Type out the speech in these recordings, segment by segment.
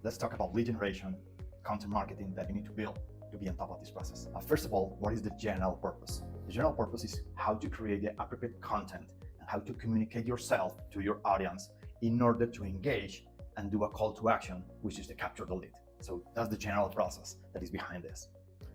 let's talk about lead generation, content marketing that you need to build to be on top of this process. First of all, what is the general purpose? The general purpose is how to create the appropriate content and how to communicate yourself to your audience in order to engage and do a call to action, which is to capture the lead. So that's the general process that is behind this.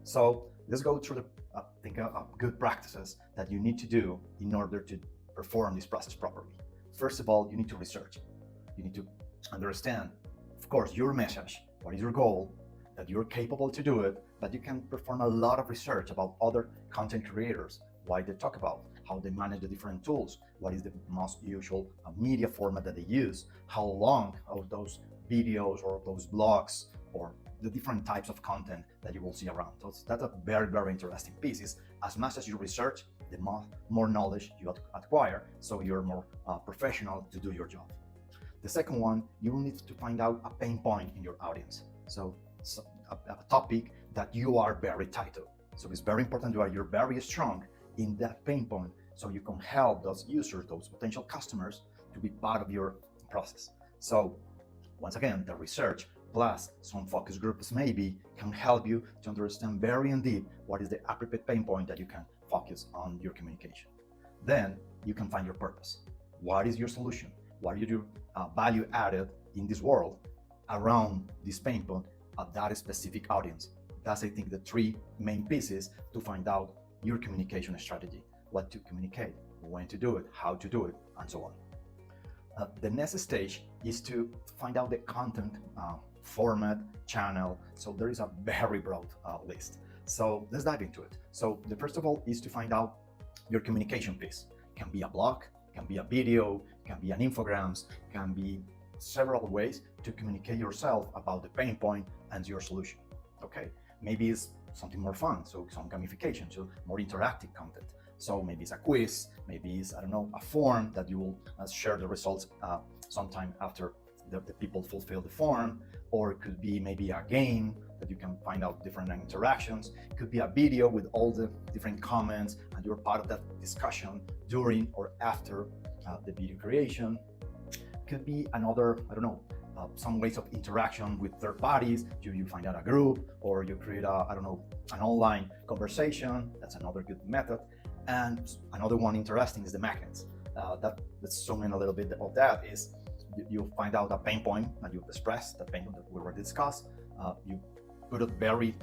So let's go through the good practices that you need to do in order to perform this process properly. First of all, you need to research. You need to understand, of course, your message, what is your goal, that you're capable to do it, but you can perform a lot of research about other content creators, why they talk about, how they manage the different tools, what is the most usual media format that they use, how long are those videos or those blogs or the different types of content that you will see around. So that's a very, very interesting piece. Is as much as you research, the more knowledge you acquire, so you're more professional to do your job. The second one, you will need to find out a pain point in your audience. So a topic that you are very tied to. So it's very important that you're very strong in that pain point, so you can help those users, those potential customers, to be part of your process. So once again, the research plus some focus groups maybe can help you to understand very in deep what is the appropriate pain point that you can focus on your communication. Then you can find your purpose. What is your solution? What are your value added in this world around this pain point of that specific audience? That's, I think, the three main pieces to find out your communication strategy: what to communicate, when to do it, how to do it, and so on. The next stage is to find out the content format, channel. So there is a very broad list. So let's dive into it. So the first of all is to find out your communication piece. Can be a blog, can be a video, can be an infograms, can be several ways to communicate yourself about the pain point and your solution. Okay, maybe it's something more fun, so some gamification, so more interactive content. So maybe it's a quiz, maybe it's, I don't know, a form that you will share the results sometime after the people fulfill the form, or it could be maybe a game that you can find out different interactions. It could be a video with all the different comments and you're part of that discussion during or after the video creation. It could be another, I don't know, some ways of interaction with third parties. You find out a group, or you create a, I don't know, an online conversation. That's another good method. And another one interesting is the magnets. Let's zoom in a little bit about that. Is you find out a pain point that you've expressed, the pain point that we already discussed. You put it very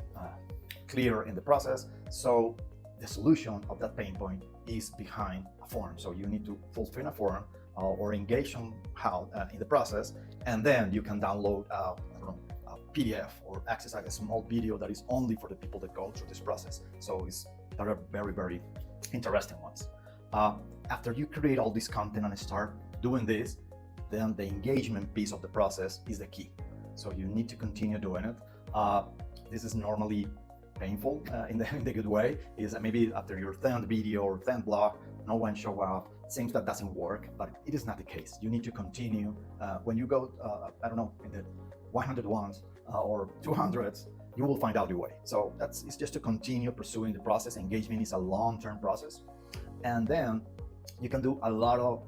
clear in the process. So the solution of that pain point is behind a form. So you need to fulfill a form or engage somehow in the process, and then you can download I don't know, a PDF or access a small video that is only for the people that go through this process. So there are very, very interesting ones. After you create all this content and start doing this, then the engagement piece of the process is the key. So you need to continue doing it. This is normally painful in the good way. Is maybe after your 10th video or 10th blog, no one show up. Seems that doesn't work, but it is not the case. You need to continue. When you go, I don't know, in the 100 ones or 200s, you will find out your way. So it's just to continue pursuing the process. Engagement is a long-term process, and then you can do a lot of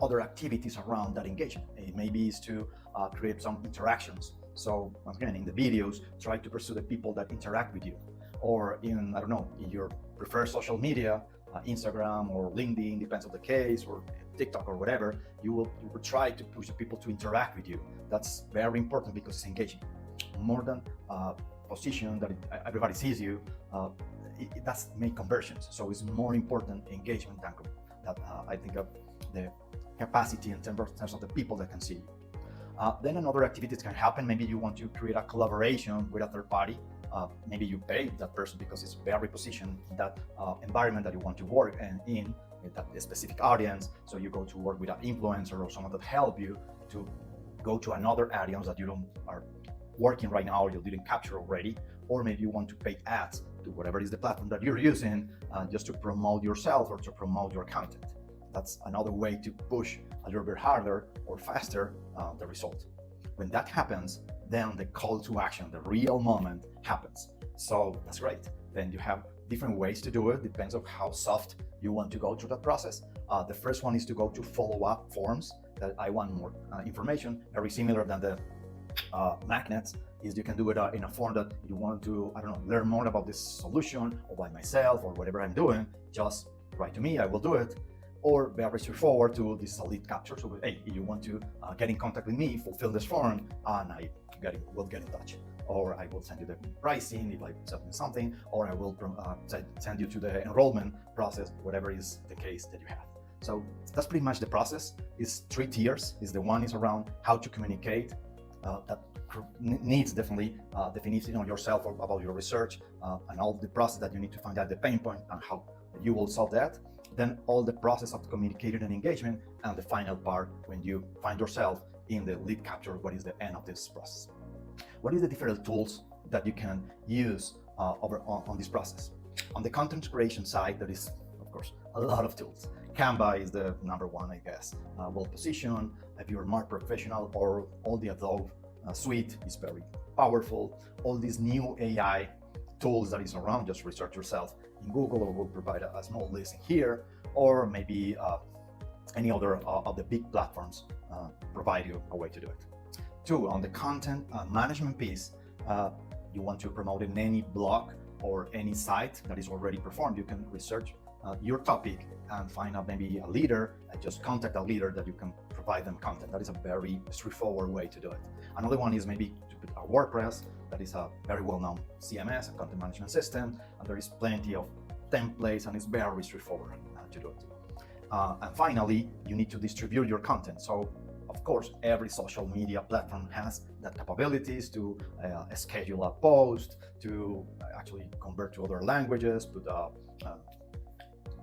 other activities around that engagement. It maybe is to create some interactions. So once again, in the videos, try to pursue the people that interact with you, or in, I don't know, in your preferred social media, Instagram or LinkedIn, depends on the case, or TikTok or whatever, you will try to push the people to interact with you. That's very important because it's engaging. More than position that everybody sees you, it does make conversions. So it's more important engagement than that. I think of the capacity in terms of the people that can see you. Then another activities can happen. Maybe you want to create a collaboration with a third party. Maybe you pay that person because it's very positioned in that environment that you want to work in that specific audience. So you go to work with an influencer or someone that help you to go to another audience that you don't are working right now or you didn't capture already. Or maybe you want to pay ads to whatever is the platform that you're using just to promote yourself or to promote your content. That's another way to push a little bit harder or faster the result. When that happens, then the call to action, the real moment happens. So that's great. Then you have different ways to do it. Depends on how soft you want to go through that process. The first one is to go to follow-up forms that I want more information, very similar than the magnets is you can do it in a form that you want to, I don't know, learn more about this solution or by myself or whatever I'm doing, just write to me, I will do it. Or very straightforward to this is a lead capture. So, hey, if you want to get in contact with me, fulfill this form, and I will get in touch. Or I will send you the pricing if I sell you something, or I will send you to the enrollment process, whatever is the case that you have. So that's pretty much the process. It's 3 tiers. Is the one is around how to communicate. That needs definitely definition on yourself or about your research and all the process that you need to find out the pain point and how you will solve that. Then all the process of communicating and engagement, and the final part when you find yourself in the lead capture, what is the end of this process. What is the different tools that you can use on this process? On the content creation side, there is, of course, a lot of tools. Canva is the number one, I guess. Well positioned, if you're more professional, or all the Adobe suite is very powerful. All these new AI tools that is around, just research yourself in Google, or we'll provide a small list here, or maybe any other of the big platforms provide you a way to do it. 2, on the content management piece, you want to promote in any blog or any site that is already performed, you can research your topic and find out maybe a leader, and just contact a leader that you can provide them content. That is a very straightforward way to do it. Another one is maybe to put a WordPress, that is a very well-known CMS, a content management system, and there is plenty of templates, and it's very straightforward to do it. And finally, you need to distribute your content. So, of course, every social media platform has that capabilities to schedule a post, to actually convert to other languages, put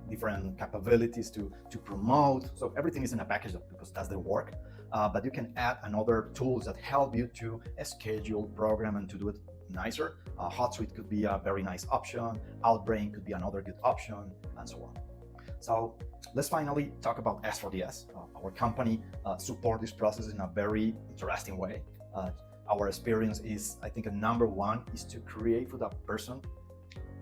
different capabilities to promote. So everything is in a package because that's the work. But you can add another tools that help you to schedule, program, and to do it nicer. HotSuite could be a very nice option. Outbrain could be another good option, and so on. So let's finally talk about S4DS. Our company support this process in a very interesting way. Our experience is, I think, number one is to create for that person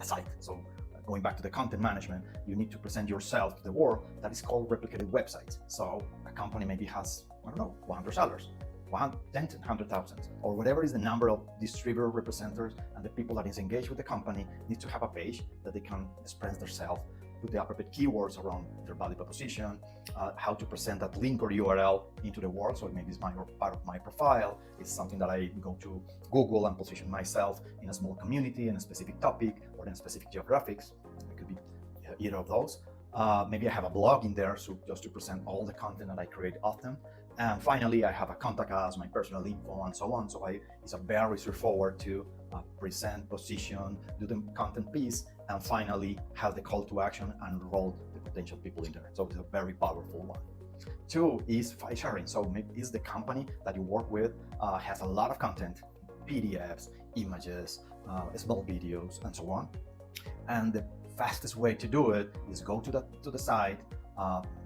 a site. So going back to the content management, you need to present yourself to the world. That is called replicated websites. So a company maybe has, I don't know, 100 sellers, 100,000, or whatever is the number of distributor representatives, and the people that is engaged with the company needs to have a page that they can express themselves, put the appropriate keywords around their value proposition, how to present that link or URL into the world. So maybe it's part of my profile. It's something that I go to Google and position myself in a small community, in a specific topic, or in specific geographics. It could be either of those. Maybe I have a blog in there, so just to present all the content that I create often. And finally, I have a contact us, my personal info, and so on. So it's a very straightforward to present, position, do the content piece, and finally have the call to action and enroll the potential people in there. So it's a very powerful one. 2 is file sharing. So maybe is the company that you work with has a lot of content, PDFs, images, small videos, and so on. And the fastest way to do it is go to the site,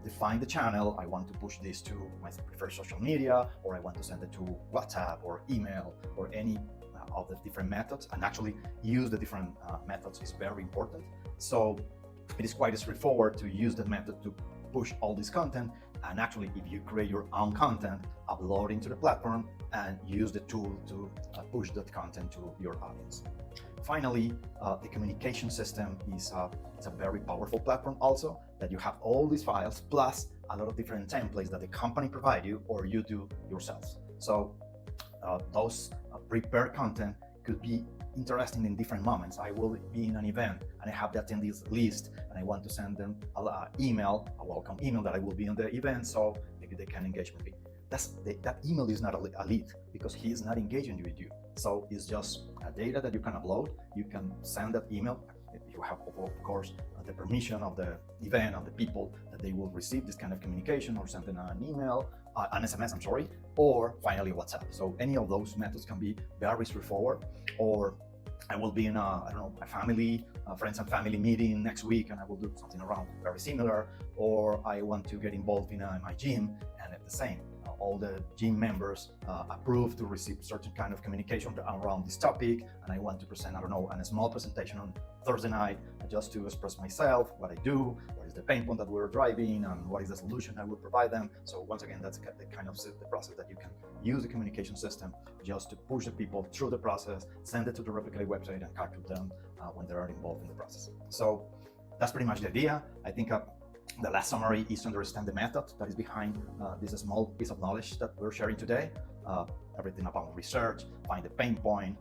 define the channel. I want to push this to my preferred social media, or I want to send it to WhatsApp or email or any of the different methods, and actually use the different methods is very important. So it is quite straightforward to use that method to push all this content, and actually if you create your own content, upload into the platform and use the tool to push that content to your audience. Finally, the communication system is it's a very powerful platform also, that you have all these files plus a lot of different templates that the company provide you or you do yourselves. So those prepared content could be interesting in different moments. I will be in an event and I have the attendees list and I want to send them a welcome email that I will be on the event, so maybe they can engage with me. That email is not a lead because he is not engaging with you. So it's just a data that you can upload. You can send that email if you have, of course, the permission of the event, of the people that they will receive this kind of communication, or send them an email, an SMS, I'm sorry, or finally WhatsApp. So any of those methods can be very straightforward. Or I will be in a family, friends and family meeting next week, and I will do something around very similar. Or I want to get involved in my gym, and it's the same. all the gym members approve to receive certain kind of communication around this topic, and I want to present, I don't know, a small presentation on Thursday night just to express myself, what I do, what is the pain point that we're driving, and what is the solution I would provide them. So once again, that's the kind of the process that you can use the communication system just to push the people through the process, send it to the Replicate website, and talk to them when they are involved in the process. So that's pretty much the idea. I think the last summary is to understand the method that is behind this small piece of knowledge that we're sharing today. Everything about research, find the pain point,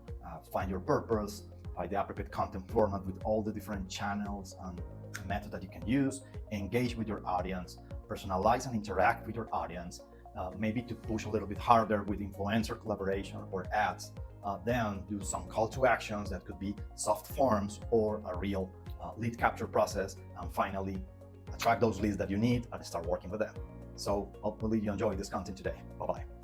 find your purpose, find the appropriate content format with all the different channels and methods that you can use, engage with your audience, personalize and interact with your audience, maybe to push a little bit harder with influencer collaboration or ads, then do some call to actions that could be soft forms or a real lead capture process, and finally attract those leads that you need and start working with them. So hopefully you enjoyed this content today. Bye-bye.